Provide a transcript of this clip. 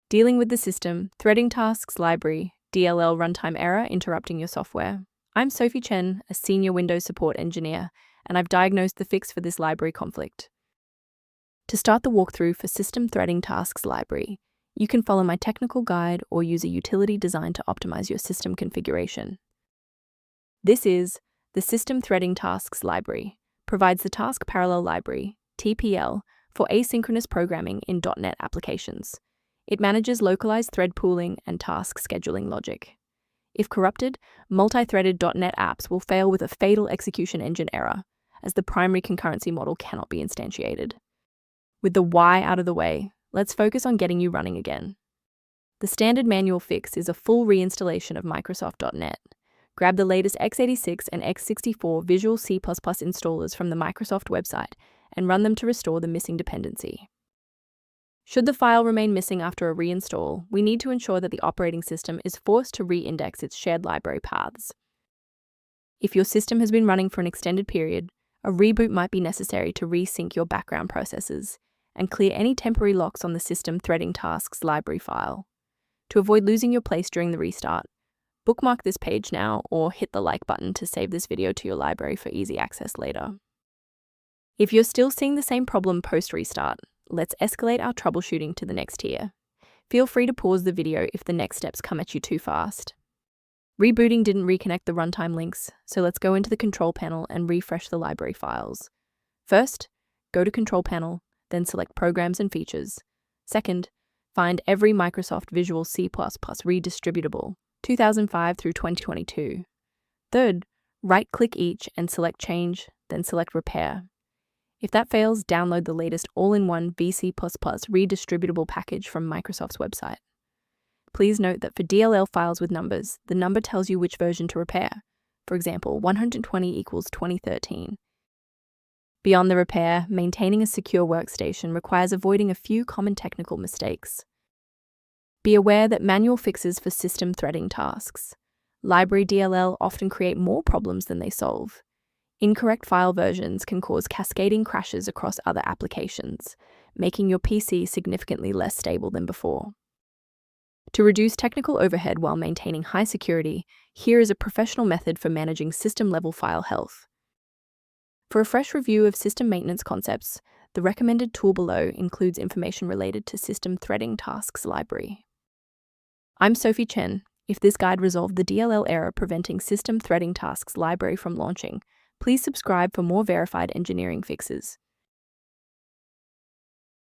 Dealing with the System Threading Tasks Library DLL runtime error interrupting your software. I'm Sophie Chen, a senior Windows support engineer, and I've diagnosed the fix for this library conflict. To start the walkthrough for System Threading Tasks Library, you can follow my technical guide or use a utility designed to optimize your system configuration. This is the System Threading Tasks Library, provides the Task Parallel Library, TPL, for asynchronous programming in .NET applications. It manages localized thread pooling and task scheduling logic. If corrupted, multi-threaded .NET apps will fail with a fatal execution engine error, as the primary concurrency model cannot be instantiated. With the why out of the way, let's focus on getting you running again. The standard manual fix is a full reinstallation of Microsoft.NET. Grab the latest x86 and x64 Visual C++ installers from the Microsoft website and run them to restore the missing dependency. Should the file remain missing after a reinstall, we need to ensure that the operating system is forced to re-index its shared library paths. If your system has been running for an extended period, a reboot might be necessary to resync your background processes and clear any temporary locks on the System Threading Tasks library file. To avoid losing your place during the restart, bookmark this page now or hit the like button to save this video to your library for easy access later. If you're still seeing the same problem post-restart, let's escalate our troubleshooting to the next tier. Feel free to pause the video if the next steps come at you too fast. Rebooting didn't reconnect the runtime links, so let's go into the control panel and refresh the library files. First, go to Control Panel, then select Programs and Features. Second, find every Microsoft Visual C++ redistributable, 2005 through 2022. Third, right-click each and select Change, then select Repair. If that fails, download the latest all-in-one VC++ redistributable package from Microsoft's website. Please note that for DLL files with numbers, the number tells you which version to repair. For example, 120 equals 2013. Beyond the repair, maintaining a secure workstation requires avoiding a few common technical mistakes. Be aware that manual fixes for system threading tasks, library DLL often create more problems than they solve. Incorrect file versions can cause cascading crashes across other applications, making your PC significantly less stable than before. To reduce technical overhead while maintaining high security, here is a professional method for managing system-level file health. For a fresh review of system maintenance concepts, the recommended tool below includes information related to System Threading Tasks Library. I'm Sophie Chen. If this guide resolved the DLL error preventing System Threading Tasks Library from launching, please subscribe for more verified engineering fixes.